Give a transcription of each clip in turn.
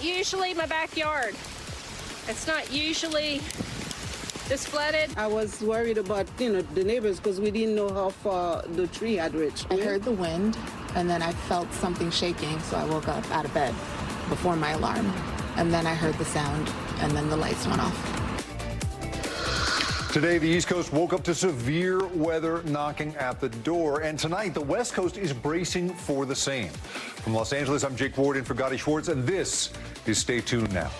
not usually my backyard. It's not usually this flooded. I was worried about, the neighbors because we didn't know how far the tree had reached. I heard the wind, and then I felt something shaking, so I woke up out of bed before my alarm. And then I heard the sound, and then the lights went off. Today, the East Coast woke up to severe weather knocking at the door. And tonight, the West Coast is bracing for the same. From Los Angeles, I'm Jake Ward in for Gadi Schwartz, and this is Stay Tuned Now.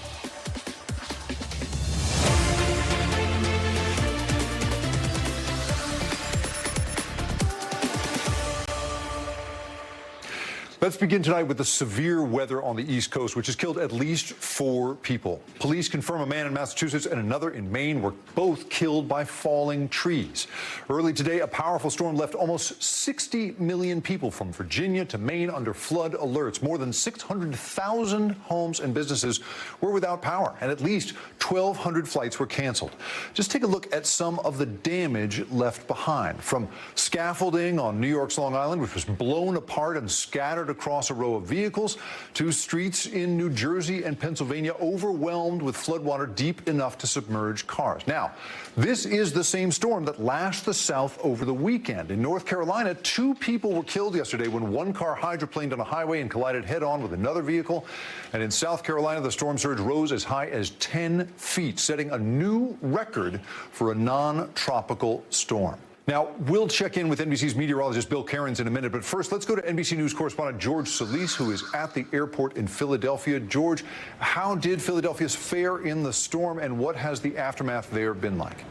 Let's begin tonight with the severe weather on the East Coast, which has killed at least 4 people. Police confirm a man in Massachusetts and another in Maine were both killed by falling trees. Early today, a powerful storm left almost 60 million people from Virginia to Maine under flood alerts. More than 600,000 homes and businesses were without power, and at least 1,200 flights were canceled. Just take a look at some of the damage left behind. From scaffolding on New York's Long Island, which was blown apart and scattered across a row of vehicles, to streets in New Jersey and Pennsylvania overwhelmed with floodwater deep enough to submerge cars. Now, this is the same storm that lashed the South over the weekend. In North Carolina, 2 people were killed yesterday when one car hydroplaned on a highway and collided head-on with another vehicle. And in South Carolina, the storm surge rose as high as 10 feet, setting a new record for a non-tropical storm. Now, we'll check in with NBC's meteorologist Bill Cairns in a minute, but first, let's go to NBC News correspondent George Solis, who is at the airport in Philadelphia. George, how did Philadelphia's fare in the storm, and what has the aftermath there been like?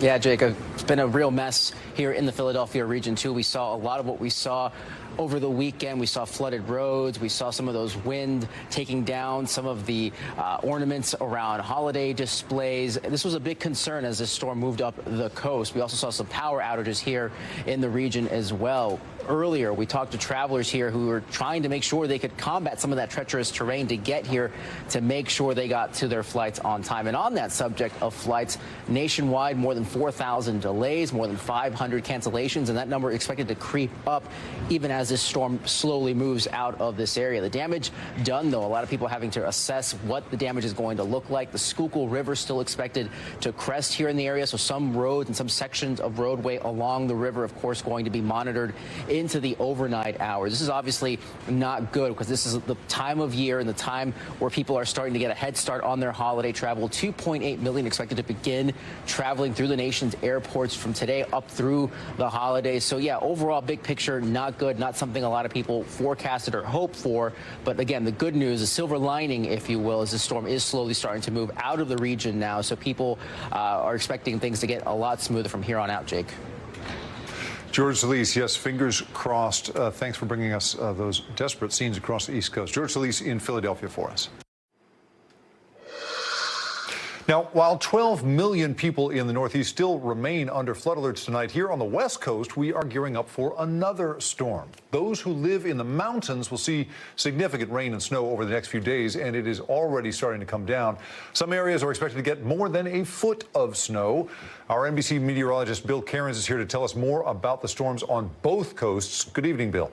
Yeah, Jake, it's been a real mess here in the Philadelphia region, too. We saw a lot of what we saw over the weekend. We saw flooded roads. We saw some of those wind taking down some of the ornaments around holiday displays. This was a big concern as this storm moved up the coast. We also saw some power outages here in the region as well. Earlier, we talked to travelers here who were trying to make sure they could combat some of that treacherous terrain to get here to make sure they got to their flights on time. And on that subject of flights, nationwide, more than 4,000 delays, more than 500 cancellations, and that number expected to creep up even as this storm slowly moves out of this area. The damage done, though, a lot of people having to assess what the damage is going to look like. The Schuylkill River still expected to crest here in the area, so some roads and some sections of roadway along the river, of course, going to be monitored into the overnight hours. This is obviously not good because this is the time of year and the time where people are starting to get a head start on their holiday travel. 2.8 million expected to begin traveling through the nation's airports from today up through the holidays. So yeah, overall big picture, not good, not something a lot of people forecasted or hoped for. But again, the good news, the silver lining, if you will, is the storm is slowly starting to move out of the region now. So people are expecting things to get a lot smoother from here on out, Jake. George Solis, yes, fingers crossed. Thanks for bringing us those desperate scenes across the East Coast. George Solis in Philadelphia for us. Now, while 12 million people in the Northeast still remain under flood alerts tonight, here on the West Coast, we are gearing up for another storm. Those who live in the mountains will see significant rain and snow over the next few days, and it is already starting to come down. Some areas are expected to get more than a foot of snow. Our NBC meteorologist Bill Cairns is here to tell us more about the storms on both coasts. Good evening, Bill.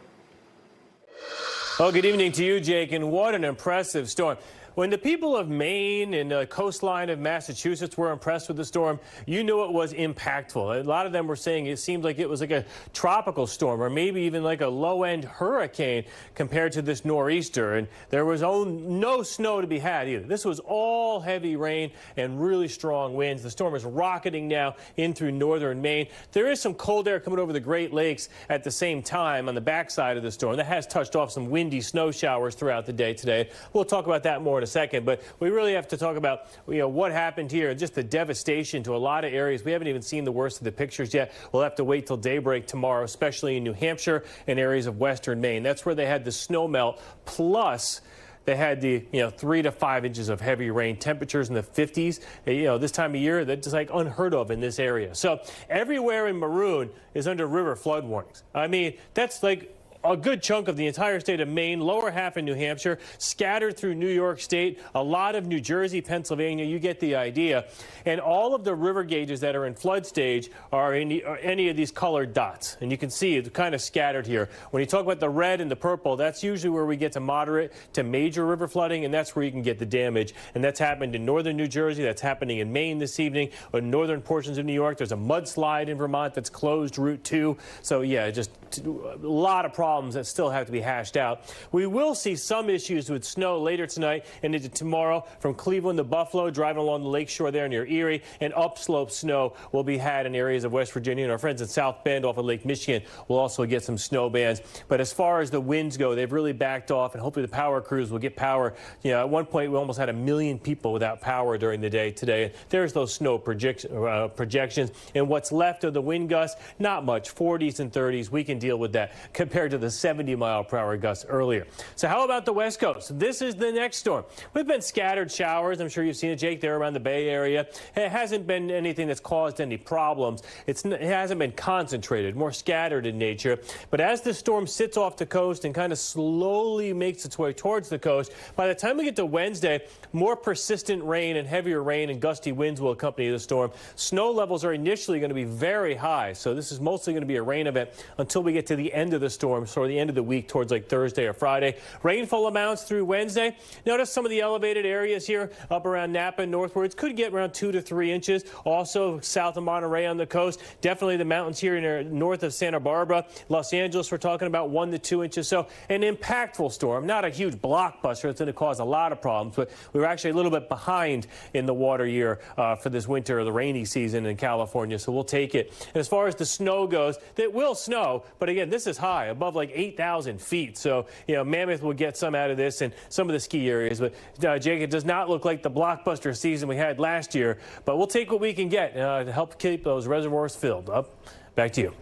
Well, good evening to you, Jake, and what an impressive storm. When the people of Maine and the coastline of Massachusetts were impressed with the storm, you knew it was impactful. A lot of them were saying it seemed like it was like a tropical storm or maybe even like a low-end hurricane compared to this nor'easter. And there was no snow to be had either. This was all heavy rain and really strong winds. The storm is rocketing now in through northern Maine. There is some cold air coming over the Great Lakes at the same time on the backside of the storm. That has touched off some windy snow showers throughout the day today. We'll talk about that more in a second, but we really have to talk about what happened here and just the devastation to a lot of areas. We haven't even seen the worst of the pictures yet. We'll have to wait till daybreak tomorrow, especially in New Hampshire and areas of western Maine. That's where they had the snow melt, plus they had the 3 to 5 inches of heavy rain, temperatures in the 50s. This time of year, that's just like unheard of in this area. So everywhere in maroon is under river flood warnings. I mean, that's like a good chunk of the entire state of Maine, lower half of New Hampshire, scattered through New York State, a lot of New Jersey, Pennsylvania. You get the idea. And all of the river gauges that are in flood stage are in any of these colored dots. And you can see it's kind of scattered here. When you talk about the red and the purple, that's usually where we get to moderate to major river flooding, and that's where you can get the damage. And that's happened in northern New Jersey. That's happening in Maine this evening. In northern portions of New York, there's a mudslide in Vermont that's closed Route 2. So, yeah, just a lot of problems that still have to be hashed out. We will see some issues with snow later tonight and into tomorrow from Cleveland to Buffalo, driving along the lakeshore there near Erie, and upslope snow will be had in areas of West Virginia. And our friends in South Bend off of Lake Michigan will also get some snow bands. But as far as the winds go, they've really backed off, and hopefully the power crews will get power. You know, at one point we almost had 1 million people without power during the day today. There's those snow projections, and what's left of the wind gusts, not much, 40s and 30s. We can deal with that compared to the 70-mile-per-hour gusts earlier. So how about the West Coast? This is the next storm. We've been scattered showers. I'm sure you've seen it, Jake, there around the Bay Area. It hasn't been anything that's caused any problems. It hasn't been concentrated, more scattered in nature. But as the storm sits off the coast and kind of slowly makes its way towards the coast, by the time we get to Wednesday, more persistent rain and heavier rain and gusty winds will accompany the storm. Snow levels are initially going to be very high, so this is mostly going to be a rain event until we get to the end of the storm, so the end of the week towards like Thursday or Friday. Rainfall amounts through Wednesday. Notice some of the elevated areas here up around Napa and northwards could get around 2 to 3 inches. Also south of Monterey on the coast. Definitely the mountains here north of Santa Barbara. Los Angeles, we're talking about 1 to 2 inches. So an impactful storm, not a huge blockbuster. It's going to cause a lot of problems, but we were actually a little bit behind in the water year for this winter or the rainy season in California, so we'll take it. And as far as the snow goes, it will snow, but again, this is high, above like 8,000 feet. So, you know, Mammoth will get some out of this and some of the ski areas. But, Jake, it does not look like the blockbuster season we had last year, but we'll take what we can get to help keep those reservoirs filled up. Back to you.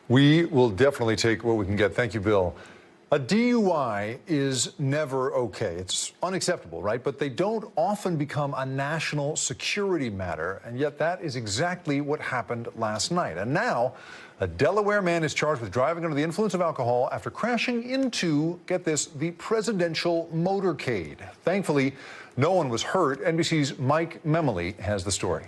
We will definitely take what we can get. Thank you, Bill. A DUI is never okay. It's unacceptable, right? But they don't often become a national security matter, and yet that is exactly what happened last night. And now, a Delaware man is charged with driving under the influence of alcohol after crashing into, get this, the presidential motorcade. Thankfully, no one was hurt. NBC's Mike Memoli has the story.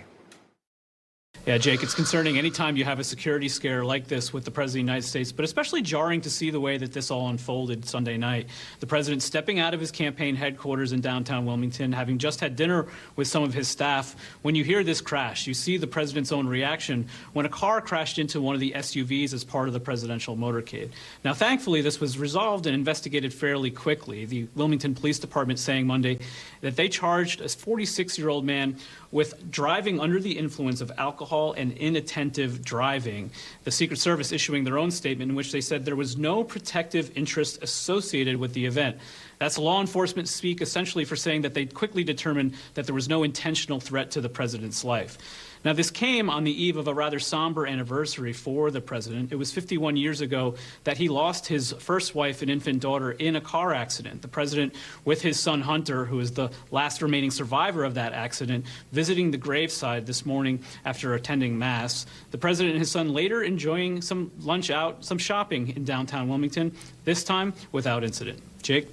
Yeah, Jake, it's concerning anytime you have a security scare like this with the President of the United States, but especially jarring to see the way that this all unfolded Sunday night. The President stepping out of his campaign headquarters in downtown Wilmington, having just had dinner with some of his staff. When you hear this crash, you see the President's own reaction when a car crashed into one of the SUVs as part of the presidential motorcade. Now, thankfully, this was resolved and investigated fairly quickly. The Wilmington Police Department saying Monday that they charged a 46-year-old man with driving under the influence of alcohol and inattentive driving. The Secret Service issuing their own statement in which they said there was no protective interest associated with the event. That's law enforcement speak essentially for saying that they quickly determined that there was no intentional threat to the president's life. Now, this came on the eve of a rather somber anniversary for the president. It was 51 years ago that he lost his first wife and infant daughter in a car accident. The president, with his son Hunter, who is the last remaining survivor of that accident, visiting the graveside this morning after attending Mass. The president and his son later enjoying some lunch out, some shopping in downtown Wilmington, this time without incident. Jake?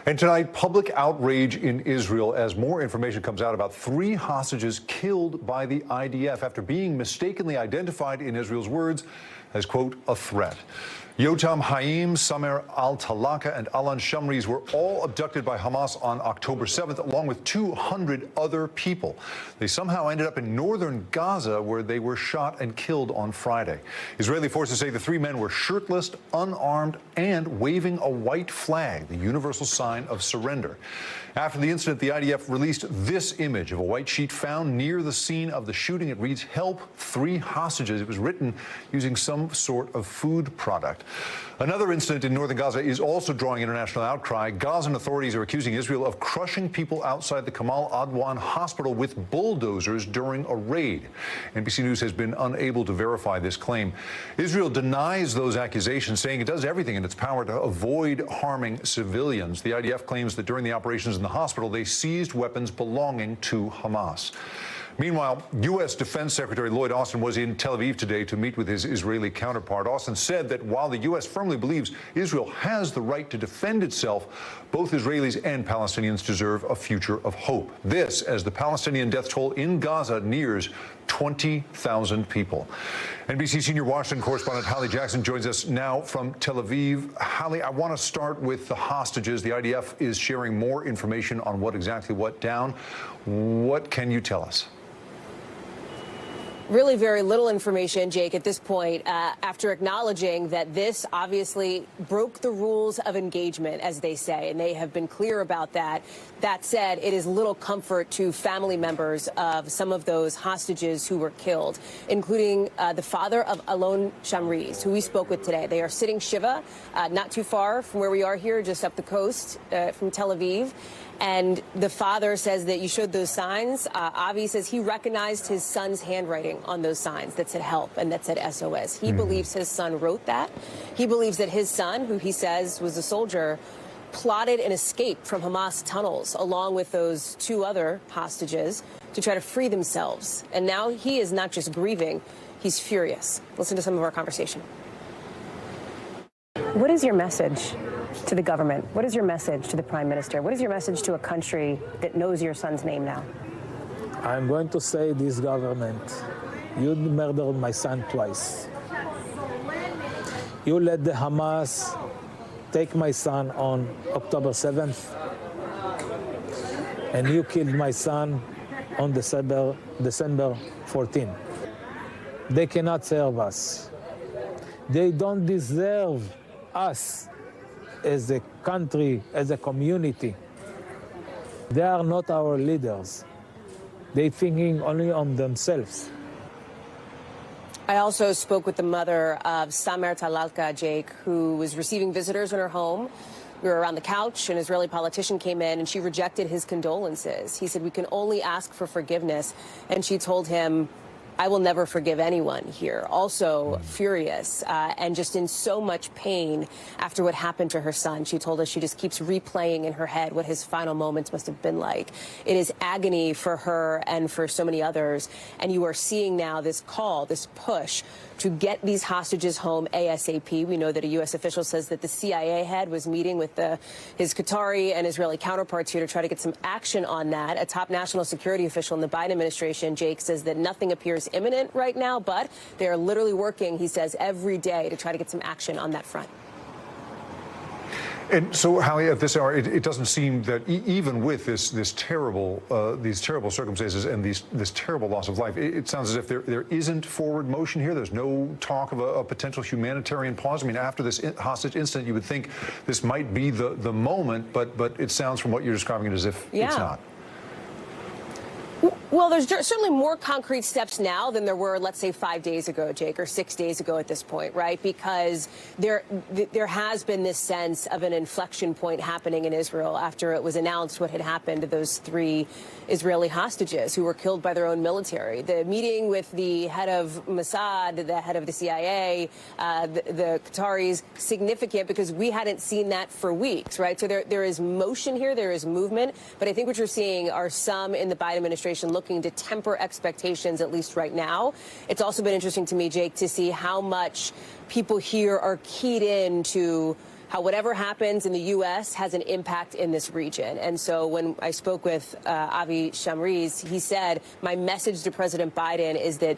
And tonight, public outrage in Israel as more information comes out about 3 hostages killed by the IDF after being mistakenly identified, in Israel's words, as, quote, a threat. Yotam Haim, Samer al-Talaka, and Alan Shamriz were all abducted by Hamas on October 7th, along with 200 other people. They somehow ended up in northern Gaza, where they were shot and killed on Friday. Israeli forces say the 3 men were shirtless, unarmed, and waving a white flag, the universal sign of surrender. After the incident, the IDF released this image of a white sheet found near the scene of the shooting. It reads, "Help 3 hostages." It was written using some sort of food product. Another incident in northern Gaza is also drawing international outcry. Gazan authorities are accusing Israel of crushing people outside the Kamal Adwan hospital with bulldozers during a raid. NBC News has been unable to verify this claim. Israel denies those accusations, saying it does everything in its power to avoid harming civilians. The IDF claims that during the operations in the hospital, they seized weapons belonging to Hamas. Meanwhile, U.S. Defense Secretary Lloyd Austin was in Tel Aviv today to meet with his Israeli counterpart. Austin said that while the U.S. firmly believes Israel has the right to defend itself, both Israelis and Palestinians deserve a future of hope. This as the Palestinian death toll in Gaza nears 20,000 people. NBC senior Washington correspondent Hallie Jackson joins us now from Tel Aviv. Hallie, I want to start with the hostages. The IDF is sharing more information on what exactly went down. What can you tell us? Really very little information, Jake, at this point, after acknowledging that this obviously broke the rules of engagement, as they say, and they have been clear about that. That said, it is little comfort to family members of some of those hostages who were killed, including the father of Alon Shamriz, who we spoke with today. They are sitting Shiva, not too far from where we are here, just up the coast from Tel Aviv. And the father says that you showed those signs. Avi says he recognized his son's handwriting on those signs that said help and that said SOS. He believes his son wrote that. He believes that his son, who he says was a soldier, plotted an escape from Hamas tunnels along with those two other hostages to try to free themselves. And now he is not just grieving, he's furious. Listen to some of our conversation. What is your message to the government? What is your message to the Prime Minister? What is your message to a country that knows your son's name now? I'm going to say this government, you murdered my son twice. You let the Hamas take my son on October 7th, and you killed my son on December 14th. They cannot serve us. They don't deserve us as a country, as a community. They are not our leaders. They're thinking only on themselves. I also spoke with the mother of Samer Talalka, Jake, who was receiving visitors in her home. We were around the couch, an Israeli politician came in, and she rejected his condolences. He said, we can only ask for forgiveness. And she told him, I will never forgive anyone here. Also furious and just in so much pain after what happened to her son. She told us she just keeps replaying in her head what his final moments must have been like. It is agony for her and for so many others. And you are seeing now this call, this push to get these hostages home ASAP. We know that a U.S. official says that the CIA head was meeting with his Qatari and Israeli counterparts here to try to get some action on that. A top national security official in the Biden administration, Jake, says that nothing appears imminent right now, but they are literally working, he says, every day to try to get some action on that front. And so, Hallie, at this hour, it doesn't seem that even with these terrible circumstances and this terrible loss of life, it sounds as if there isn't forward motion here. There's no talk of a potential humanitarian pause. I mean, after this hostage incident, you would think this might be the moment, but it sounds from what you're describing it as if it's not. Well, there's certainly more concrete steps now than there were, let's say, 5 days ago, Jake, or 6 days ago at this point, right? Because there has been this sense of an inflection point happening in Israel after it was announced what had happened to those 3 Israeli hostages who were killed by their own military. The meeting with the head of Mossad, the head of the CIA, the Qataris, significant because we hadn't seen that for weeks, right? So there is motion here, there is movement, but I think what you're seeing are some in the Biden administration looking to temper expectations, at least right now. It's also been interesting to me, Jake, to see how much people here are keyed in to how whatever happens in the U.S. has an impact in this region. And so when I spoke with Avi Shamriz, he said, my message to President Biden is that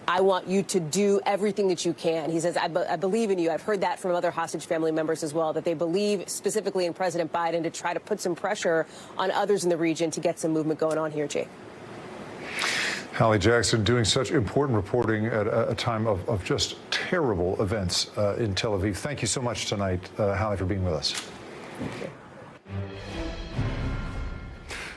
I want you to do everything that you can. He says, I believe in you. I've heard that from other hostage family members as well, that they believe specifically in President Biden to try to put some pressure on others in the region to get some movement going on here, Jake. Hallie Jackson doing such important reporting at a time of just terrible events in Tel Aviv. Thank you so much tonight, Hallie, for being with us. Thank you.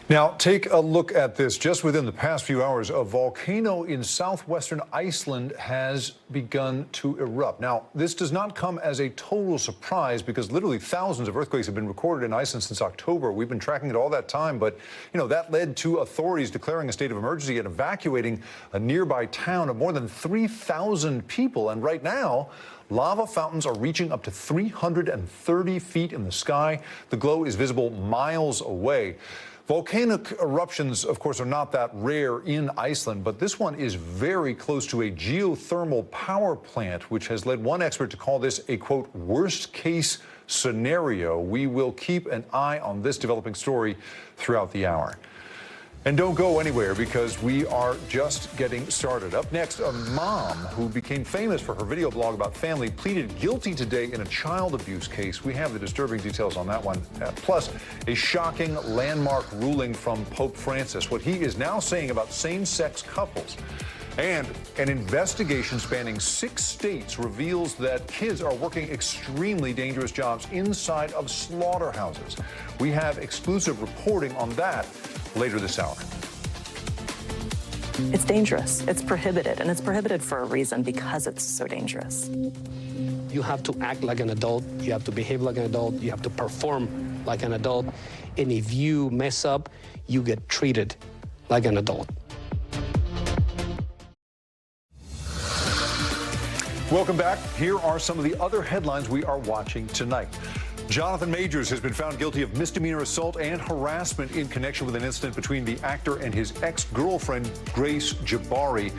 Now, take a look at this. Just within the past few hours, a volcano in southwestern Iceland has begun to erupt. Now, this does not come as a total surprise because literally thousands of earthquakes have been recorded in Iceland since October. We've been tracking it all that time, but, you know, that led to authorities declaring a state of emergency and evacuating a nearby town of more than 3,000 people. And right now, lava fountains are reaching up to 330 feet in the sky. The glow is visible miles away. Volcanic eruptions, of course, are not that rare in Iceland, but this one is very close to a geothermal power plant, which has led one expert to call this a, quote, worst-case scenario. We will keep an eye on this developing story throughout the hour. And don't go anywhere, because we are just getting started. Up next, a mom who became famous for her video blog about family pleaded guilty today in a child abuse case. We have the disturbing details on that one. Plus, a shocking landmark ruling from Pope Francis, what he is now saying about same-sex couples. And an investigation spanning 6 states reveals that kids are working extremely dangerous jobs inside of slaughterhouses. We have exclusive reporting on that later this hour. It's dangerous, it's prohibited, and it's prohibited for a reason, because it's so dangerous. You have to act like an adult, you have to behave like an adult, you have to perform like an adult, and if you mess up, you get treated like an adult. Welcome back. Here are some of the other headlines we are watching tonight. Jonathan Majors has been found guilty of misdemeanor assault and harassment in connection with an incident between the actor and his ex-girlfriend, Grace Jabari.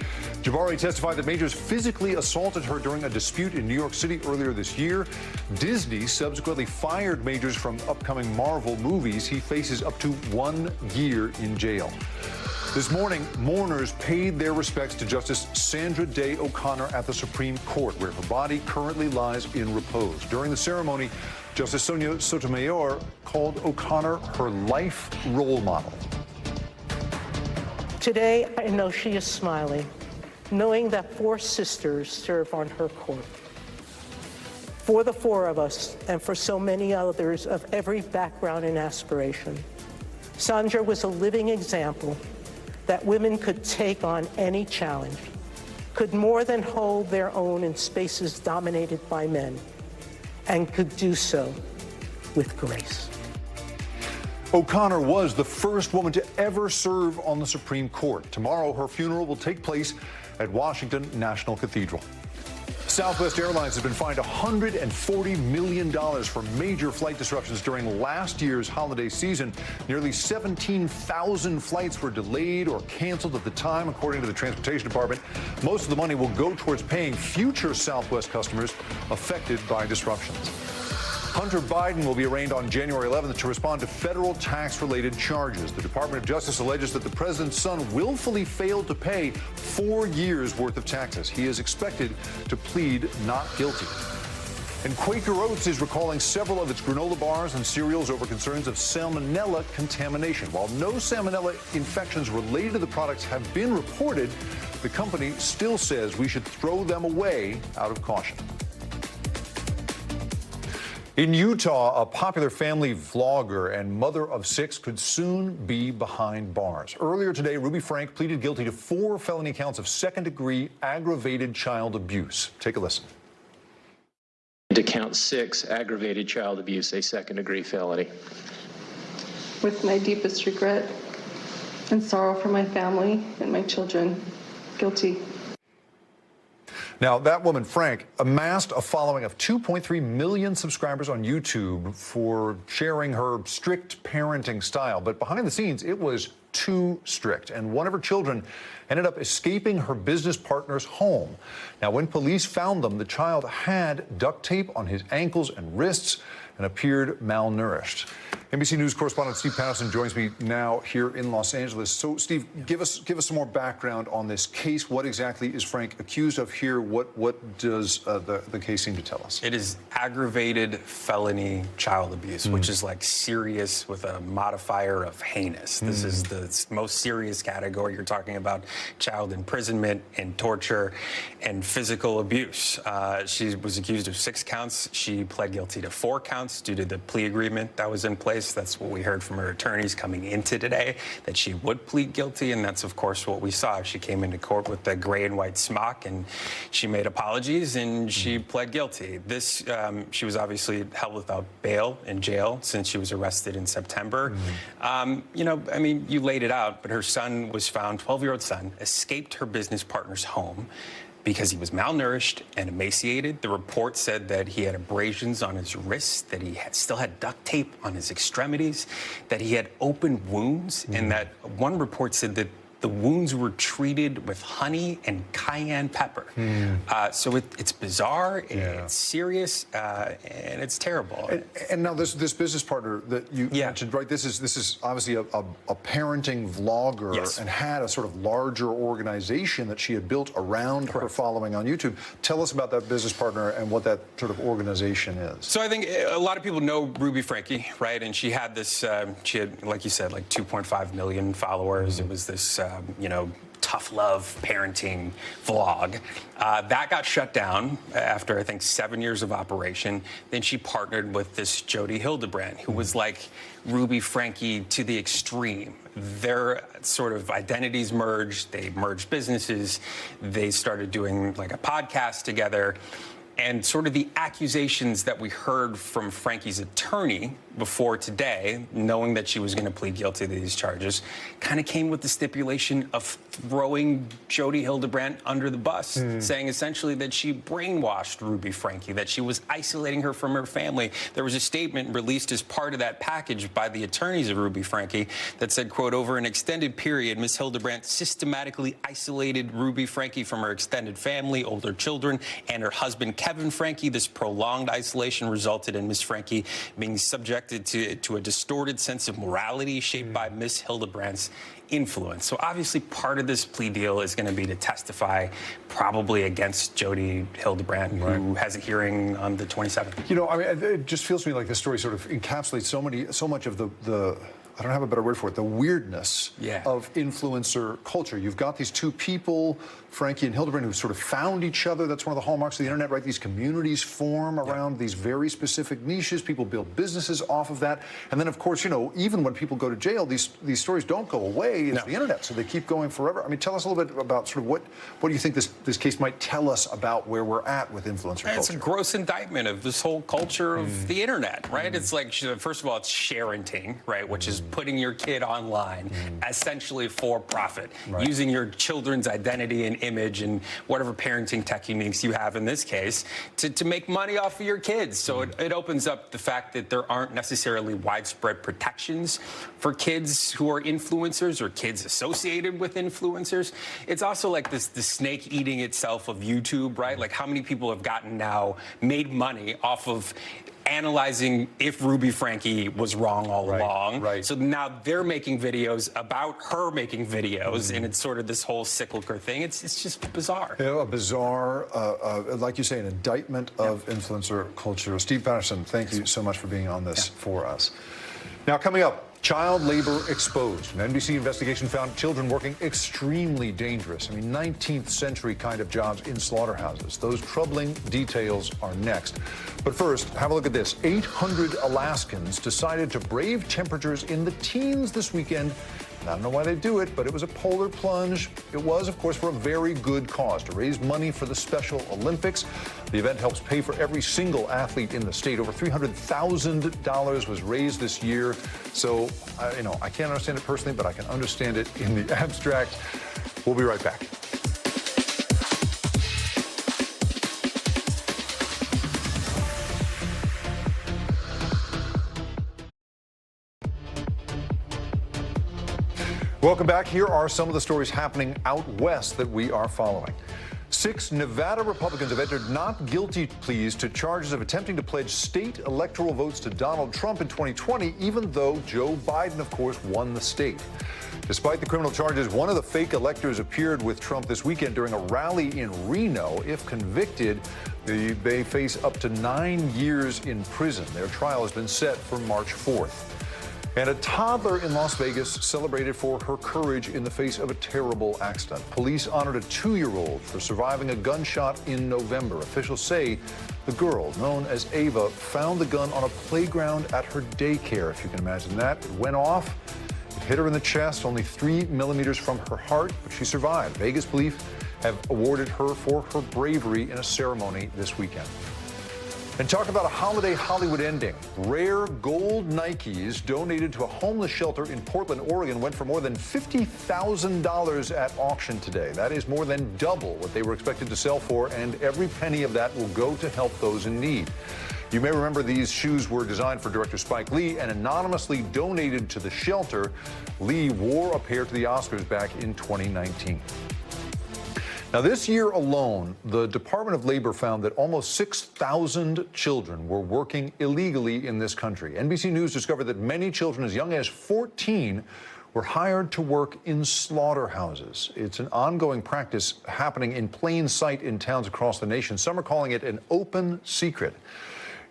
Jabari testified that Majors physically assaulted her during a dispute in New York City earlier this year. Disney subsequently fired Majors from upcoming Marvel movies. He faces up to 1 year in jail. This morning, mourners paid their respects to Justice Sandra Day O'Connor at the Supreme Court, where her body currently lies in repose. During the ceremony, Justice Sonia Sotomayor called O'Connor her life role model. Today, I know she is smiling, knowing that 4 sisters serve on her court. For the 4 of us, and for so many others of every background and aspiration, Sandra was a living example that women could take on any challenge, could more than hold their own in spaces dominated by men, and could do so with grace. O'Connor was the first woman to ever serve on the Supreme Court. Tomorrow, her funeral will take place at Washington National Cathedral. Southwest Airlines has been fined $140 million for major flight disruptions during last year's holiday season. Nearly 17,000 flights were delayed or canceled at the time, according to the Transportation Department. Most of the money will go towards paying future Southwest customers affected by disruptions. Hunter Biden will be arraigned on January 11th to respond to federal tax-related charges. The Department of Justice alleges that the president's son willfully failed to pay 4 years' worth of taxes. He is expected to plead not guilty. And Quaker Oats is recalling several of its granola bars and cereals over concerns of salmonella contamination. While no salmonella infections related to the products have been reported, the company still says we should throw them away out of caution. In Utah, a popular family vlogger and mother of 6 could soon be behind bars. Earlier today, Ruby Frank pleaded guilty to 4 felony counts of second-degree aggravated child abuse. Take a listen. To count 6, aggravated child abuse, a second-degree felony. With my deepest regret and sorrow for my family and my children, guilty. Now, that woman, Frank, amassed a following of 2.3 million subscribers on YouTube for sharing her strict parenting style. But behind the scenes, it was too strict, and one of her children ended up escaping her business partner's home. Now, when police found them, the child had duct tape on his ankles and wrists and appeared malnourished. NBC News correspondent Steve Patterson joins me now here in Los Angeles. So, Steve, give us some more background on this case. What exactly is Frank accused of here? What does the case seem to tell us? It is aggravated felony child abuse, which is like serious with a modifier of heinous. This is the most serious category. You're talking about child imprisonment and torture and physical abuse. She was accused of 6 counts. She pled guilty to 4 counts due to the plea agreement that was in place. That's what we heard from her attorneys coming into today, that she would plead guilty, and that's, of course, what we saw. She came into court with the gray and white smock, and she made apologies, and she pled guilty. This, she was obviously held without bail in jail since she was arrested in September. You know, I mean, you laid it out, but her son was found, 12-year-old son, escaped her business partner's home, because he was malnourished and emaciated. The report said that he had abrasions on his wrists, that he still had duct tape on his extremities, that he had open wounds, and that one report said that the wounds were treated with honey and cayenne pepper. So it's bizarre, it's serious, and it's terrible. And now this business partner that you mentioned, right? This is obviously a parenting vlogger and had a sort of larger organization that she had built around her following on YouTube. Tell us about that business partner and what that sort of organization is. So I think a lot of people know Ruby Franke, right? And she had this, she had, like you said, like 2.5 million followers. It was this, you know, tough love parenting vlog. That got shut down after, I think, 7 years of operation. Then she partnered with this Jodi Hildebrandt, who was like Ruby Franke to the extreme. Their sort of identities merged. They merged businesses. They started doing like a podcast together. And sort of the accusations that we heard from Franke's attorney before today, knowing that she was going to plead guilty to these charges, kind of came with the stipulation of throwing Jodi Hildebrandt under the bus, saying essentially that she brainwashed Ruby Franke, that she was isolating her from her family. There was a statement released as part of that package by the attorneys of Ruby Franke that said, quote, over an extended period, Ms. Hildebrandt systematically isolated Ruby Franke from her extended family, older children, and her husband, Kevin Franke. This prolonged isolation resulted in Ms. Franke being subjected to a distorted sense of morality shaped by Ms. Hildebrandt's influence. So obviously part of this plea deal is going to be to testify probably against Jodi Hildebrandt, who has a hearing on the 27th. You know, I mean, it just feels to me like this story sort of encapsulates so much of the I don't have a better word for it, the weirdness of influencer culture. You've got these two people, Franke and Hildebrandt, who sort of found each other. That's one of the hallmarks of the internet, right? These communities form around these very specific niches. People build businesses off of that. And then, of course, you know, even when people go to jail, these stories don't go away. It's the internet, so they keep going forever. I mean, tell us a little bit about sort of what do you think this case might tell us about where we're at with influencer culture? It's a gross indictment of this whole culture of the internet, right? It's like, first of all, it's sharenting, right, which is putting your kid online essentially for profit, using your children's identity and image and whatever parenting techniques you have in this case to make money off of your kids. So it opens up the fact that there aren't necessarily widespread protections for kids who are influencers or kids associated with influencers. It's also like the snake eating itself of YouTube, right? Like how many people have made money off of analyzing if Ruby Franke was wrong all along. So now they're making videos about her making videos, and it's sort of this whole cyclical thing. It's just bizarre. Yeah, a bizarre, like you say, an indictment of influencer culture. Steve Patterson, thank you so much for being on this for us. Now, coming up, child labor exposed. An NBC investigation found children working extremely dangerous, 19th century kind of jobs in slaughterhouses. Those troubling details are next. But first, have a look at this. 800 Alaskans decided to brave temperatures in the teens this weekend. I don't know why they do it, but it was a polar plunge. It was, of course, for a very good cause, to raise money for the Special Olympics. The event helps pay for every single athlete in the state. Over $300,000 was raised this year. So, I can't understand it personally, but I can understand it in the abstract. We'll be right back. Welcome back. Here are some of the stories happening out west that we are following. 6 Nevada Republicans have entered not guilty pleas to charges of attempting to pledge state electoral votes to Donald Trump in 2020, even though Joe Biden, of course, won the state. Despite the criminal charges, one of the fake electors appeared with Trump this weekend during a rally in Reno. If convicted, they face up to 9 years in prison. Their trial has been set for March 4th. And a toddler in Las Vegas celebrated for her courage in the face of a terrible accident. Police honored a 2-year-old for surviving a gunshot in November. Officials say the girl, known as Ava, found the gun on a playground at her daycare, if you can imagine that. It went off. It hit her in the chest, only 3 millimeters from her heart, but she survived. Vegas police have awarded her for her bravery in a ceremony this weekend. And talk about a holiday Hollywood ending. Rare gold Nikes donated to a homeless shelter in Portland, Oregon went for more than $50,000 at auction today. That is more than double what they were expected to sell for, and every penny of that will go to help those in need. You may remember these shoes were designed for director Spike Lee and anonymously donated to the shelter. Lee wore a pair to the Oscars back in 2019. Now, this year alone, the Department of Labor found that almost 6,000 children were working illegally in this country. NBC News discovered that many children as young as 14 were hired to work in slaughterhouses. It's an ongoing practice happening in plain sight in towns across the nation. Some are calling it an open secret.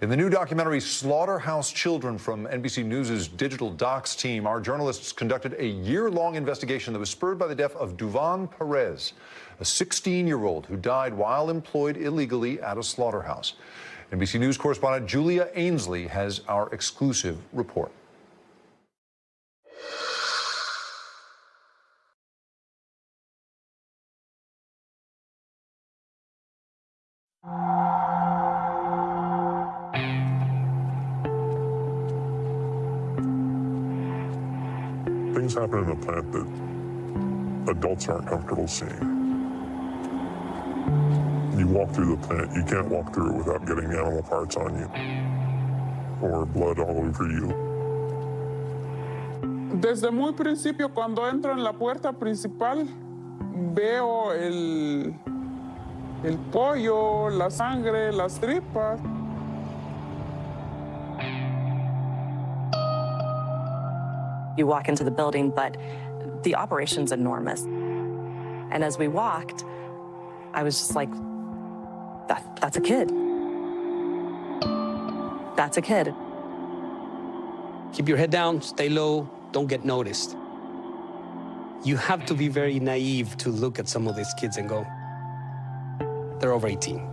In the new documentary, Slaughterhouse Children, from NBC News' Digital Docs team, our journalists conducted a year-long investigation that was spurred by the death of Duvon Perez, a 16-year-old who died while employed illegally at a slaughterhouse. NBC News correspondent Julia Ainsley has our exclusive report. Things happen in the plant that adults aren't comfortable seeing. You walk through the plant, you can't walk through it without getting animal parts on you or blood all over you. Desde muy principio, cuando entro en la puerta principal, veo el pollo, la sangre, las tripas. You walk into the building, but the operation's enormous. And as we walked, I was just like, that's a kid. That's a kid. Keep your head down, stay low, don't get noticed. You have to be very naive to look at some of these kids and go, they're over 18.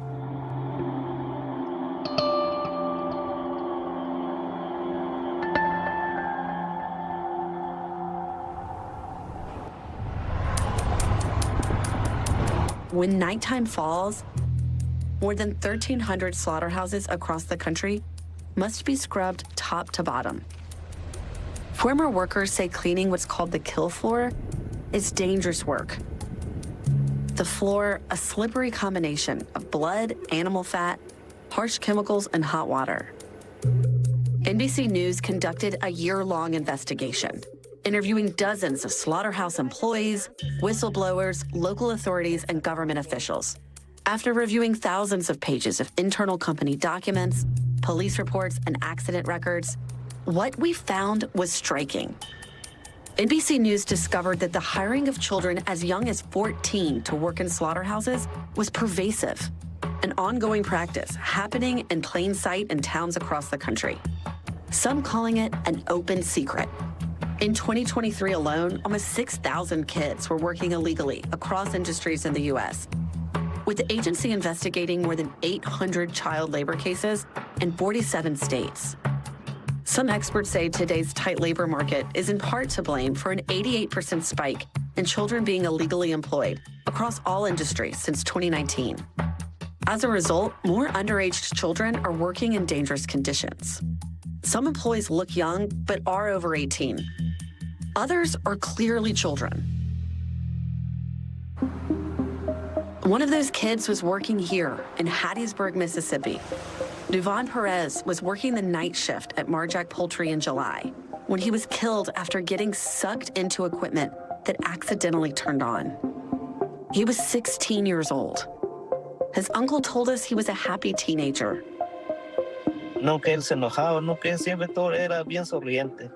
When nighttime falls, more than 1,300 slaughterhouses across the country must be scrubbed top to bottom. Former workers say cleaning what's called the kill floor is dangerous work. The floor, a slippery combination of blood, animal fat, harsh chemicals, and hot water. NBC News conducted a year-long investigation, interviewing dozens of slaughterhouse employees, whistleblowers, local authorities, and government officials. After reviewing thousands of pages of internal company documents, police reports, and accident records, what we found was striking. NBC News discovered that the hiring of children as young as 14 to work in slaughterhouses was pervasive, an ongoing practice happening in plain sight in towns across the country. Some calling it an open secret. In 2023 alone, almost 6,000 kids were working illegally across industries in the U.S., with the agency investigating more than 800 child labor cases in 47 states. Some experts say today's tight labor market is in part to blame for an 88% spike in children being illegally employed across all industries since 2019. As a result, more underage children are working in dangerous conditions. Some employees look young, but are over 18. Others are clearly children. One of those kids was working here in Hattiesburg, Mississippi. Duvon Perez was working the night shift at Marjack Poultry in July when he was killed after getting sucked into equipment that accidentally turned on. He was 16 years old. His uncle told us he was a happy teenager. Nunca él se enojaba, nunca él siempre todo era bien sonriente.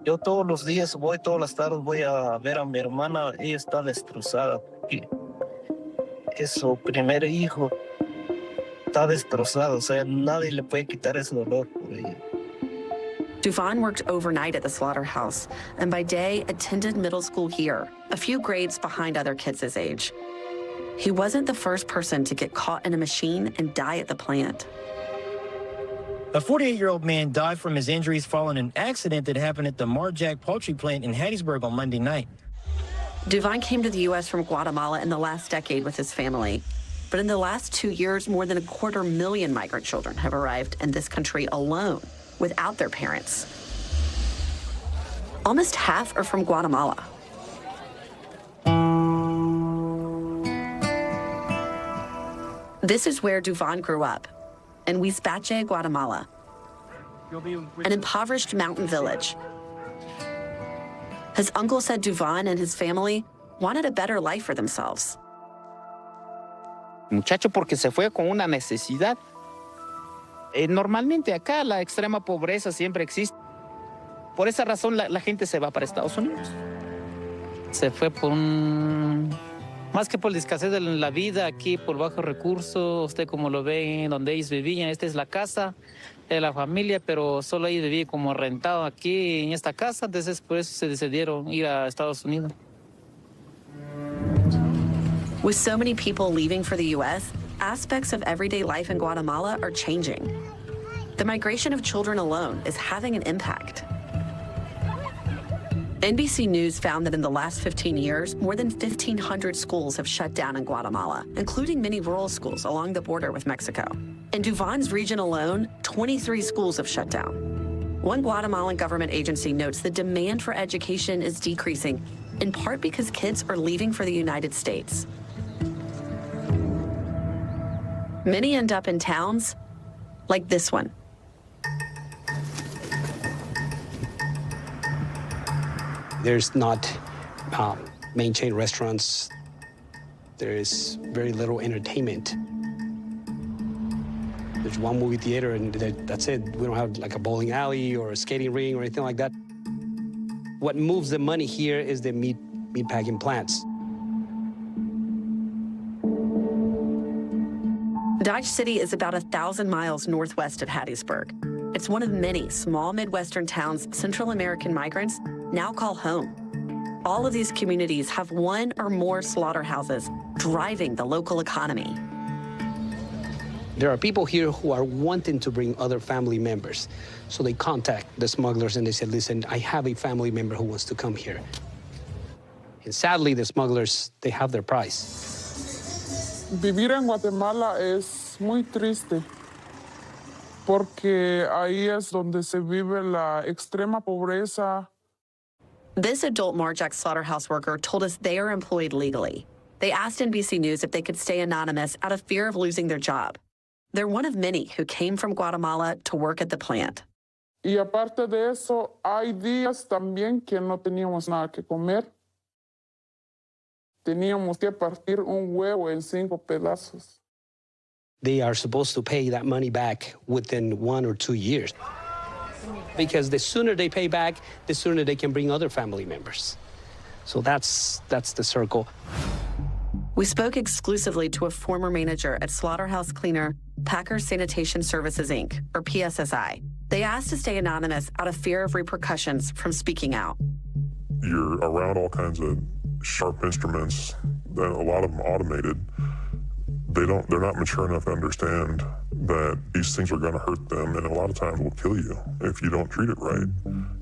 Yo todos los días voy, todas las tardes voy a ver a mi hermana, ella está destrozada. Es su primer hijo, está destrozado, o sea, nadie le puede quitar ese dolor por ella. Duvon worked overnight at the slaughterhouse and by day attended middle school here, a few grades behind other kids his age. He wasn't the first person to get caught in a machine and die at the plant. A 48-year-old man died from his injuries following an accident that happened at the Marjack Poultry plant in Hattiesburg on Monday night. Duvon came to the U.S. from Guatemala in the last decade with his family. But in the last 2 years, more than 250,000 migrant children have arrived in this country alone without their parents. Almost half are from Guatemala. This is where Duvan grew up, in Huizpache, Guatemala, an impoverished mountain village. His uncle said Duvan and his family wanted a better life for themselves. Muchacho porque se fue con una necesidad. Normalmente acá la extrema pobreza siempre existe. Por esa razón la gente se va para Estados Unidos. Se fue por más que por la escasez de la vida aquí, por bajos recursos, usted como lo ve, donde ellos vivían, esta es la casa de la familia, pero solo ellos vivían como rentado aquí en esta casa, entonces por eso se decidieron ir a Estados Unidos. With so many people leaving for the U.S., aspects of everyday life in Guatemala are changing. The migration of children alone is having an impact. NBC News found that in the last 15 years, more than 1,500 schools have shut down in Guatemala, including many rural schools along the border with Mexico. In Duvan's region alone, 23 schools have shut down. One Guatemalan government agency notes the demand for education is decreasing, in part because kids are leaving for the United States. Many end up in towns like this one. There's not main chain restaurants. There is very little entertainment. There's one movie theater and that's it. We don't have like a bowling alley or a skating ring or anything like that. What moves the money here is the meat packing plants. Dodge City is about 1,000 miles northwest of Hattiesburg. It's one of many small Midwestern towns Central American migrants now call home. All of these communities have one or more slaughterhouses driving the local economy. There are people here who are wanting to bring other family members. So they contact the smugglers and they said, listen, I have a family member who wants to come here. And sadly, the smugglers, they have their price. Vivir en Guatemala es muy triste porque ahí es donde se vive la extrema pobreza. This adult Marjack slaughterhouse worker told us they are employed legally. They asked NBC News if they could stay anonymous out of fear of losing their job. They're one of many who came from Guatemala to work at the plant. Y aparte de eso, hay días también que no teníamos nada que comer. Teníamos que partir un huevo en 5 pedazos. They are supposed to pay that money back within 1 or 2 years. Because the sooner they pay back, the sooner they can bring other family members. So that's the circle. We spoke exclusively to a former manager at slaughterhouse cleaner Packers Sanitation Services, Inc., or PSSI. They asked to stay anonymous out of fear of repercussions from speaking out. You're around all kinds of sharp instruments, then a lot of them automated. They're not mature enough to understand that these things are going to hurt them, and a lot of times will kill you if you don't treat it right.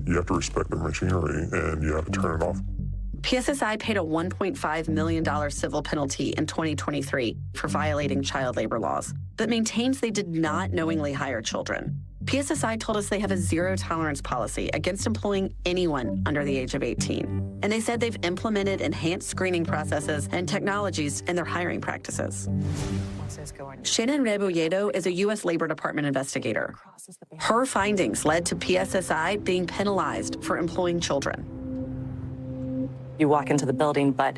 You have to respect the machinery, and you have to turn it off. PSSI paid a $1.5 million civil penalty in 2023 for violating child labor laws, but maintains they did not knowingly hire children. PSSI told us they have a zero-tolerance policy against employing anyone under the age of 18. And they said they've implemented enhanced screening processes and technologies in their hiring practices. Shannon Rebolledo is a U.S. Labor Department investigator. Her findings led to PSSI being penalized for employing children. You walk into the building, but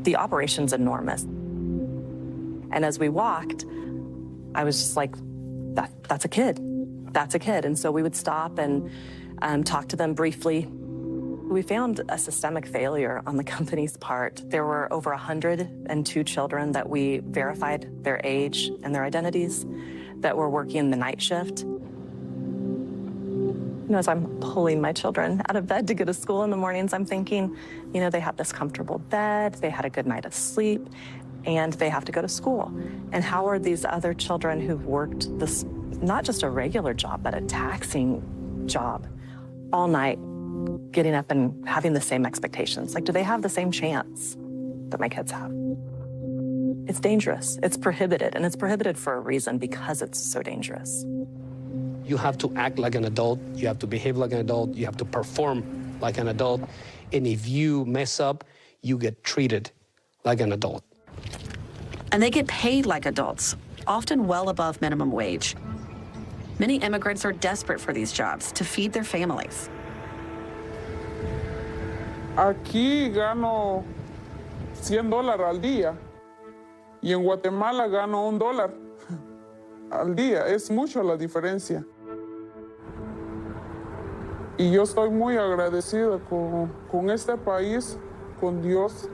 the operation's enormous. And as we walked, I was just like, that's a kid. That's a kid. And so we would stop and talk to them briefly. We found a systemic failure on the company's part. There were over 102 children that we verified their age and their identities that were working the night shift. You know, as I'm pulling my children out of bed to go to school in the mornings, I'm thinking, you know, they have this comfortable bed, they had a good night of sleep, and they have to go to school. And how are these other children who've worked this, not just a regular job, but a taxing job all night, getting up and having the same expectations? Like, do they have the same chance that my kids have? It's dangerous. It's prohibited, and it's prohibited for a reason because it's so dangerous. You have to act like an adult. You have to behave like an adult. You have to perform like an adult. And if you mess up, you get treated like an adult. And they get paid like adults, often well above minimum wage. Many immigrants are desperate for these jobs to feed their families. Aquí gano $100 al día y en Guatemala gano $1 al día. Es mucho la diferencia. Y yo estoy muy agradecido con este país, con Dios.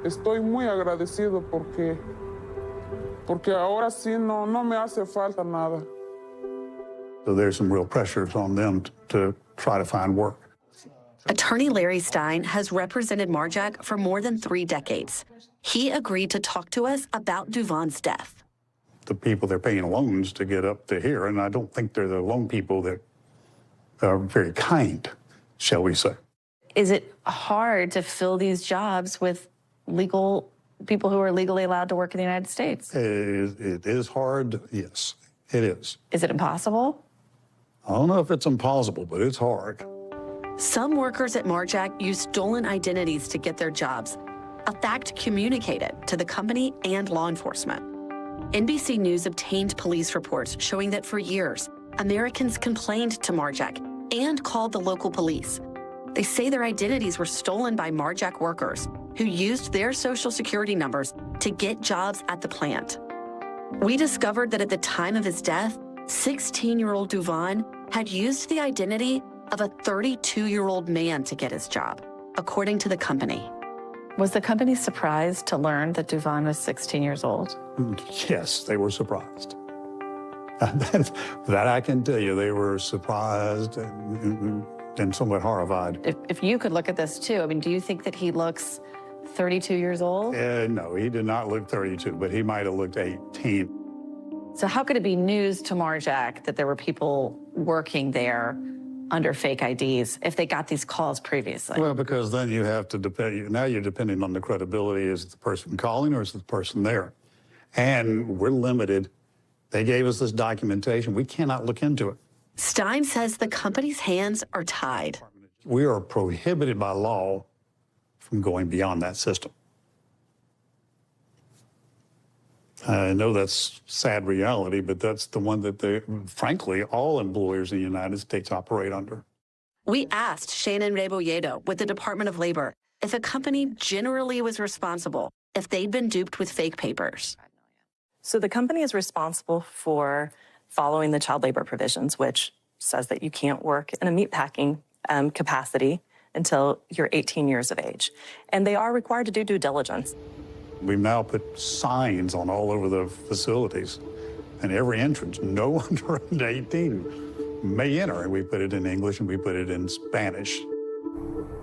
Estoy muy agradecido porque ahora sí no me hace falta nada. So there's some real pressures on them to try to find work. Attorney Larry Stein has represented Marjack for more than 3 decades. He agreed to talk to us about Duvon's death. The people they're paying loans to get up to here, and I don't think they're the loan people that are very kind, shall we say. Is it hard to fill these jobs with people who are legally allowed to work in the United States? It is hard, yes, it is. Is it impossible? I don't know if it's impossible, but it's hard. Some workers at Marjack use stolen identities to get their jobs, a fact communicated to the company and law enforcement. NBC News obtained police reports showing that for years, Americans complained to Marjack and called the local police. They say their identities were stolen by Marjack workers who used their social security numbers to get jobs at the plant. We discovered that at the time of his death, 16-year-old Duvon had used the identity of a 32-year-old man to get his job, according to the company. Was the company surprised to learn that Duvon was 16 years old? Yes, they were surprised. That I can tell you, they were surprised and somewhat horrified. If you could look at this too, I mean, do you think that he looks 32 years old? No, he did not look 32, but he might have looked 18. So how could it be news to Marjack that there were people working there under fake IDs if they got these calls previously? Well, because then you have to depend, now you're depending on the credibility. Is it the person calling or is it the person there? And we're limited. They gave us this documentation. We cannot look into it. Stein says the company's hands are tied. We are prohibited by law from going beyond that system. I know that's sad reality, but that's the one that frankly, all employers in the United States operate under. We asked Shannon Rebolledo with the Department of Labor if a company generally was responsible if they'd been duped with fake papers. So the company is responsible for following the child labor provisions, which says that you can't work in a meatpacking capacity until you're 18 years of age. And they are required to do due diligence. We've now put signs on all over the facilities, and every entrance, no under 18 may enter. And we put it in English and we put it in Spanish.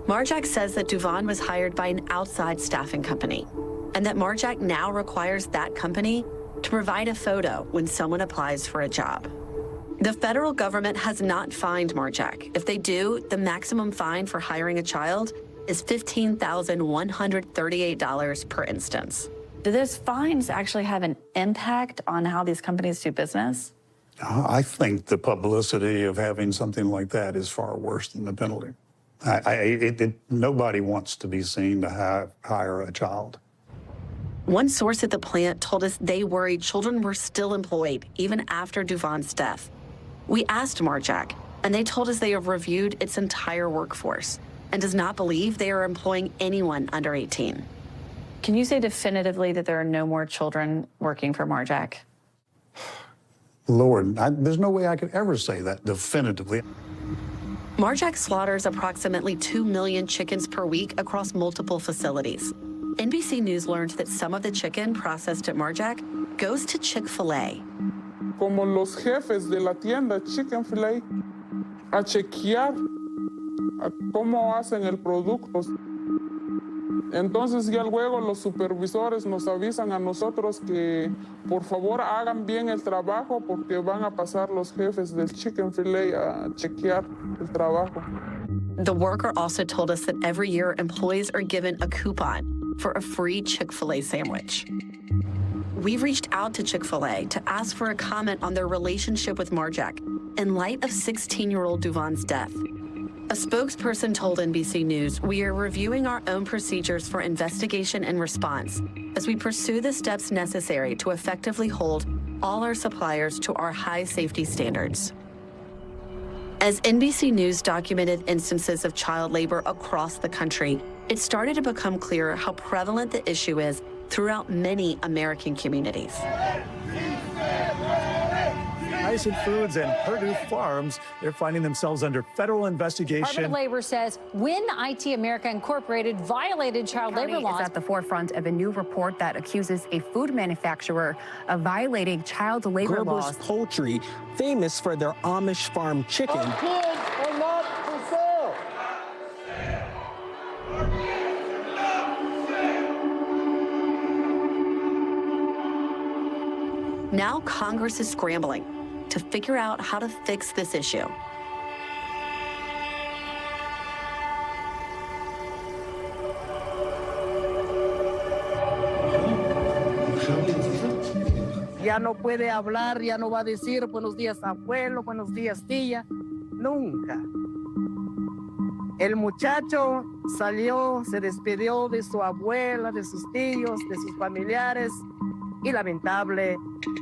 Marjack says that Duvon was hired by an outside staffing company, and that Marjack now requires that company to provide a photo when someone applies for a job. The federal government has not fined Marjack. If they do, the maximum fine for hiring a child is $15,138 per instance. Do those fines actually have an impact on how these companies do business? I think the publicity of having something like that is far worse than the penalty. Nobody wants to be seen to hire a child. One source at the plant told us they worried children were still employed even after Duvon's death. We asked Marjack, and they told us they have reviewed its entire workforce and does not believe they are employing anyone under 18. Can you say definitively that there are no more children working for Marjack? Lord, there's no way I could ever say that definitively. Marjack slaughters approximately 2 million chickens per week across multiple facilities. NBC News learned that some of the chicken processed at Marjack goes to Chick-fil-A. Como los jefes de la tienda Chick-fil-A a chequear a cómo hacen el producto. Entonces ya luego los supervisores nos avisan a nosotros que por favor hagan bien el trabajo porque van a pasar los jefes del Chick-fil-A a chequear el trabajo. The worker also told us that every year employees are given a coupon for a free Chick-fil-A sandwich. we've reached out to Chick-fil-A to ask for a comment on their relationship with Marjack in light of 16-year-old Duvon's death. A spokesperson told NBC News, "We are reviewing our own procedures for investigation and response as we pursue the steps necessary to effectively hold all our suppliers to our high safety standards." As NBC News documented instances of child labor across the country, it started to become clear how prevalent the issue is throughout many American communities. Tyson Foods and Purdue Farms, they're finding themselves under federal investigation. Department of Labor says when IT America Incorporated violated child labor laws. Is at the forefront of a new report that accuses a food manufacturer of violating child labor Gerber's laws. Poultry, famous for their Amish farm chicken. Our kids are not for sale. Now Congress is scrambling to figure out how to fix this issue. Ya no puede hablar, ya no va a decir buenos días abuelo, buenos días tía, nunca. El muchacho salió, se despidió de su abuela, de sus tíos, de sus familiares y lamentable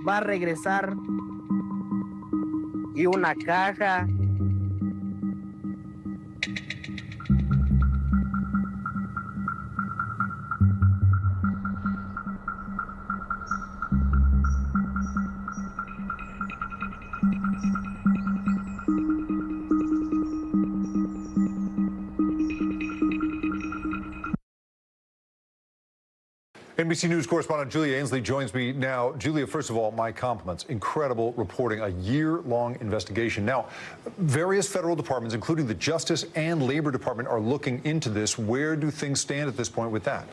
va a regresar y una caja. NBC News correspondent Julia Ainsley joins me now. Julia, first of all, my compliments. Incredible reporting, a year-long investigation. Now, various federal departments, including the Justice and Labor Department, are looking into this. Where do things stand at this point with that?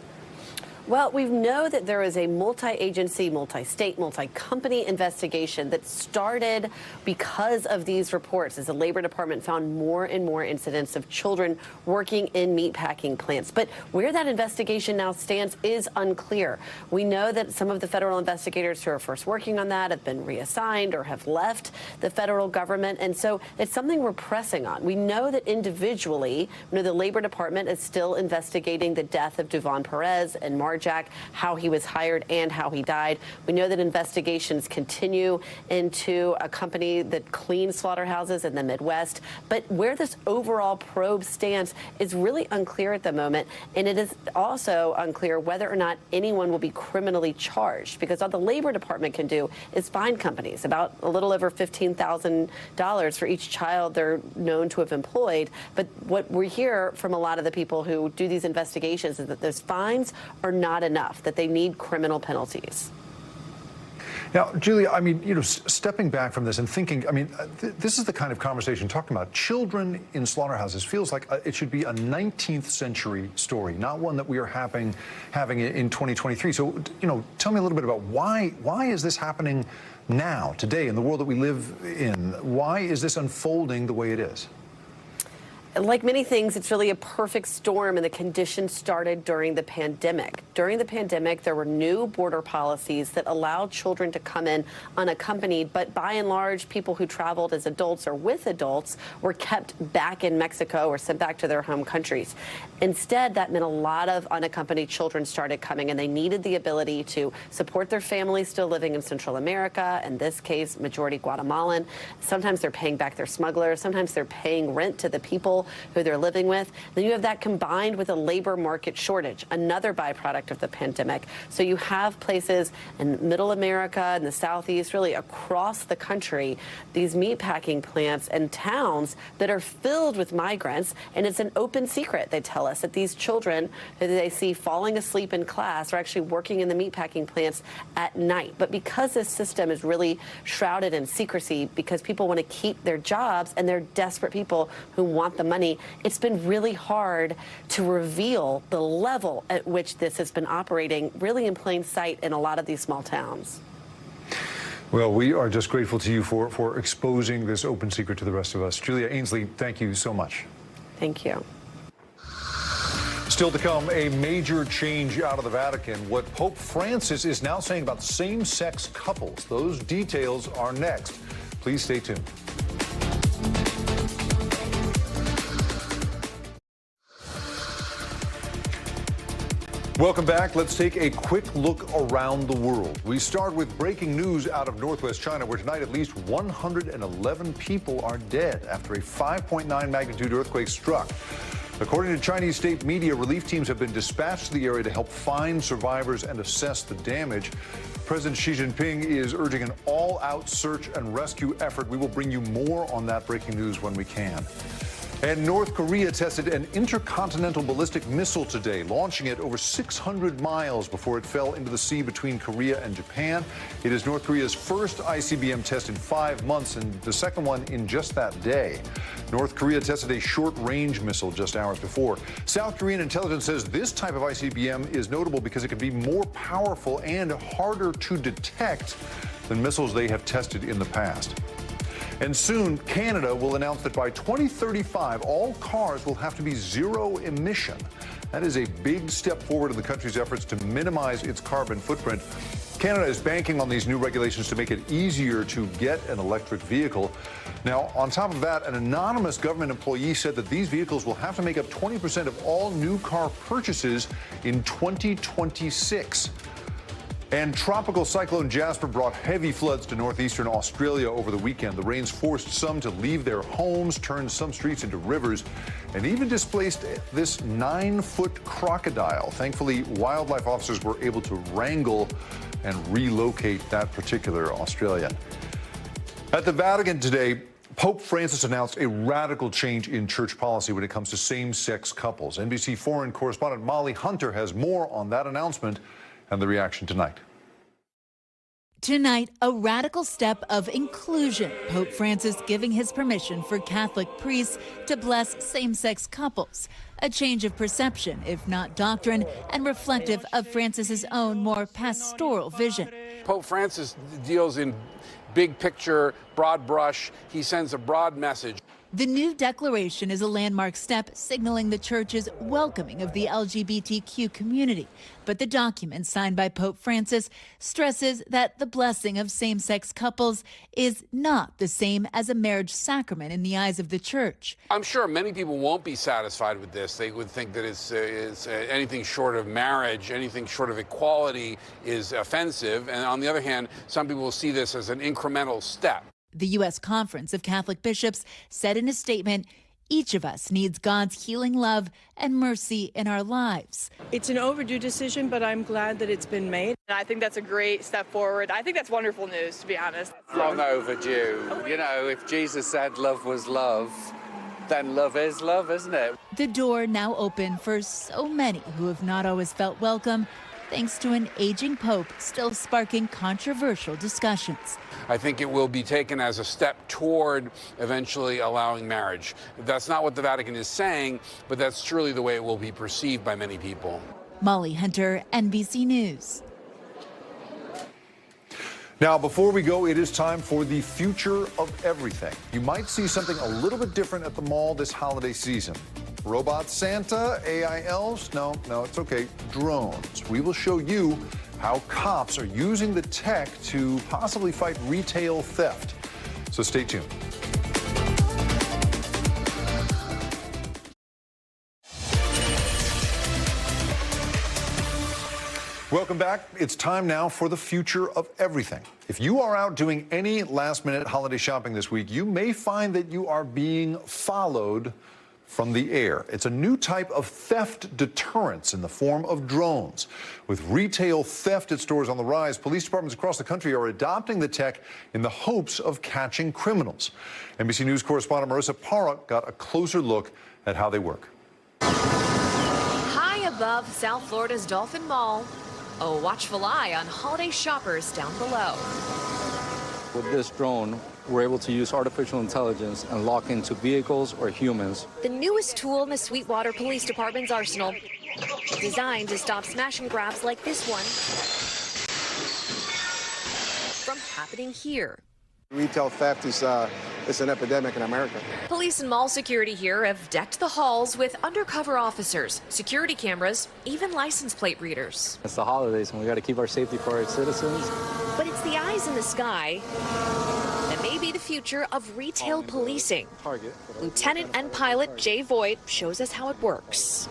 Well, we know that there is a multi-agency, multi-state, multi-company investigation that started because of these reports as the Labor Department found more and more incidents of children working in meatpacking plants. But where that investigation now stands is unclear. We know that some of the federal investigators who are first working on that have been reassigned or have left the federal government. And so it's something we're pressing on. We know that individually, the Labor Department is still investigating the death of Duvon Perez and Marjack, how he was hired and how he died. We know that investigations continue into a company that cleans slaughterhouses in the Midwest. But where this overall probe stands is really unclear at the moment. And it is also unclear whether or not anyone will be criminally charged, because all the Labor Department can do is fine companies about a little over $15,000 for each child they're known to have employed. But what we hear from a lot of the people who do these investigations is that those fines are not enough, that they need criminal penalties. Now, Julia, I mean, stepping back from this and thinking, I mean, this is the kind of conversation talking about children in slaughterhouses feels like it should be a 19th century story, not one that we are having in 2023. So, tell me a little bit about why is this happening now, today, in the world that we live in? Why is this unfolding the way it is? Like many things, it's really a perfect storm, and the conditions started during the pandemic. During the pandemic, there were new border policies that allowed children to come in unaccompanied, but by and large, people who traveled as adults or with adults were kept back in Mexico or sent back to their home countries. Instead, that meant a lot of unaccompanied children started coming, and they needed the ability to support their families still living in Central America, in this case, majority Guatemalan. Sometimes they're paying back their smugglers. Sometimes they're paying rent to the people who they're living with. Then you have that combined with a labor market shortage, another byproduct of the pandemic. So you have places in Middle America and the Southeast, really across the country, these meatpacking plants and towns that are filled with migrants. And it's an open secret, they tell us, that these children that they see falling asleep in class are actually working in the meatpacking plants at night. But because this system is really shrouded in secrecy, because people want to keep their jobs and they're desperate people who want the money, it's been really hard to reveal the level at which this has been operating really in plain sight in a lot of these small towns. Well, we are just grateful to you for exposing this open secret to the rest of us. Julia Ainsley, thank you so much. Thank you. Still to come, a major change out of the Vatican. What Pope Francis is now saying about same-sex couples. Those details are next. Please stay tuned. Welcome back. Let's take a quick look around the world. We start with breaking news out of northwest China, where tonight at least 111 people are dead after a 5.9 magnitude earthquake struck. According to Chinese state media, relief teams have been dispatched to the area to help find survivors and assess the damage. President Xi Jinping is urging an all-out search and rescue effort. We will bring you more on that breaking news when we can. And North Korea tested an intercontinental ballistic missile today, launching it over 600 miles before it fell into the sea between Korea and Japan. It is North Korea's first ICBM test in 5 months and the second one in just that day. North Korea tested a short-range missile just hours before. South Korean intelligence says this type of ICBM is notable because it can be more powerful and harder to detect than missiles they have tested in the past. And soon, Canada will announce that by 2035, all cars will have to be zero emission. That is a big step forward in the country's efforts to minimize its carbon footprint. Canada is banking on these new regulations to make it easier to get an electric vehicle. Now, on top of that, an anonymous government employee said that these vehicles will have to make up 20% of all new car purchases in 2026. And Tropical Cyclone Jasper brought heavy floods to northeastern Australia over the weekend. The rains forced some to leave their homes, turned some streets into rivers, and even displaced this 9-foot crocodile. Thankfully, wildlife officers were able to wrangle and relocate that particular Australian. At the Vatican today, Pope Francis announced a radical change in church policy when it comes to same-sex couples. NBC foreign correspondent Molly Hunter has more on that announcement and the reaction tonight. Tonight, a radical step of inclusion. Pope Francis giving his permission for Catholic priests to bless same-sex couples. A change of perception, if not doctrine, and reflective of Francis's own more pastoral vision. Pope Francis deals in big picture, broad brush. He sends a broad message. The new declaration is a landmark step signaling the church's welcoming of the LGBTQ community. But the document signed by Pope Francis stresses that the blessing of same-sex couples is not the same as a marriage sacrament in the eyes of the church. I'm sure many people won't be satisfied with this. They would think that it's anything short of marriage, anything short of equality is offensive. And on the other hand, some people will see this as an incremental step. The U.S. Conference of Catholic Bishops said in a statement, each of us needs God's healing love and mercy in our lives. It's an overdue decision, but I'm glad that it's been made. I think that's a great step forward. I think that's wonderful news, to be honest. Long overdue. You know, if Jesus said love was love, then love is love, isn't it? The door now open for so many who have not always felt welcome, thanks to an aging pope still sparking controversial discussions. I think it will be taken as a step toward eventually allowing marriage. That's not what the Vatican is saying, but that's surely the way it will be perceived by many people. Molly Hunter, NBC News. Now, before we go, it is time for the future of everything. You might see something a little bit different at the mall this holiday season. Robot Santa, AI elves? No, it's okay. Drones. We will show you how cops are using the tech to possibly fight retail theft. So stay tuned. Welcome back. It's time now for the future of everything. If you are out doing any last-minute holiday shopping this week, you may find that you are being followed from the air. It's a new type of theft deterrence in the form of drones. With retail theft at stores on the rise, police departments across the country are adopting the tech in the hopes of catching criminals. NBC News correspondent Marissa Parra got a closer look at how they work. High above South Florida's Dolphin Mall, a watchful eye on holiday shoppers down below. With this drone, we're able to use artificial intelligence and lock into vehicles or humans. The newest tool in the Sweetwater Police Department's arsenal, designed to stop smash and grabs like this one from happening here. Retail theft is an epidemic in America. Police and mall security here have decked the halls with undercover officers, security cameras, even license plate readers. It's the holidays, and we got to keep our safety for our citizens. But it's the eyes in the sky that may be the future of retail policing. Lieutenant and pilot Jay Voigt shows us how it works.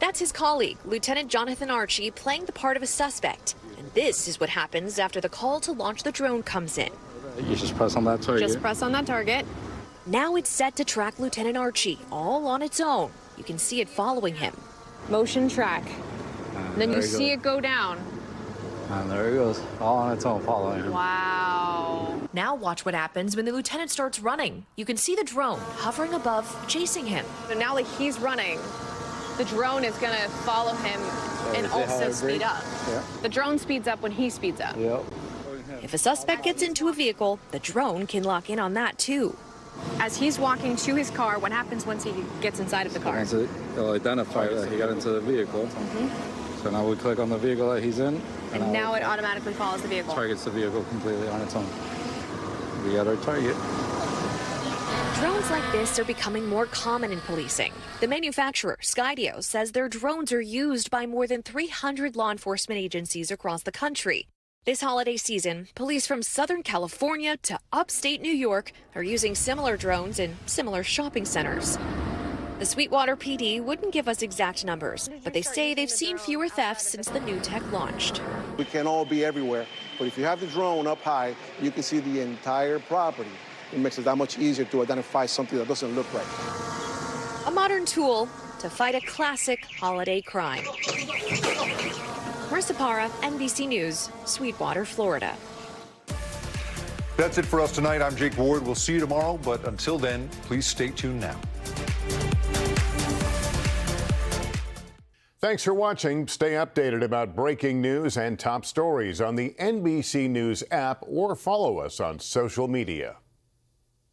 That's his colleague, Lieutenant Jonathan Archie, playing the part of a suspect. And this is what happens after the call to launch the drone comes in. You just press on that target. Just press on that target. Now it's set to track Lieutenant Archie, all on its own. You can see it following him. Motion track. Then you see it go down. And there it goes, all on its own, following him. Wow. Now watch what happens when the lieutenant starts running. You can see the drone hovering above, chasing him. So now that he's running, the drone is going to follow him and also speed up. Yeah. The drone speeds up when he speeds up. Yep. If a suspect gets into a vehicle, the drone can lock in on that too. As he's walking to his car, what happens once he gets inside of the car? It'll identify that he got into the vehicle. So now we click on the vehicle that he's in. And now it automatically follows the vehicle. Targets the vehicle completely on its own. We got our target. Drones like this are becoming more common in policing. The manufacturer, Skydio, says their drones are used by more than 300 law enforcement agencies across the country. This holiday season, police from Southern California to upstate New York are using similar drones in similar shopping centers. The Sweetwater PD wouldn't give us exact numbers, but they say they've seen fewer thefts since the new tech launched. We can't all be everywhere, but if you have the drone up high, you can see the entire property. It makes it that much easier to identify something that doesn't look right. A modern tool to fight a classic holiday crime. Marissa Parra, NBC News, Sweetwater, Florida. That's it for us tonight. I'm Jake Ward. We'll see you tomorrow, but until then, please stay tuned now. Thanks for watching. Stay updated about breaking news and top stories on the NBC News app or follow us on social media.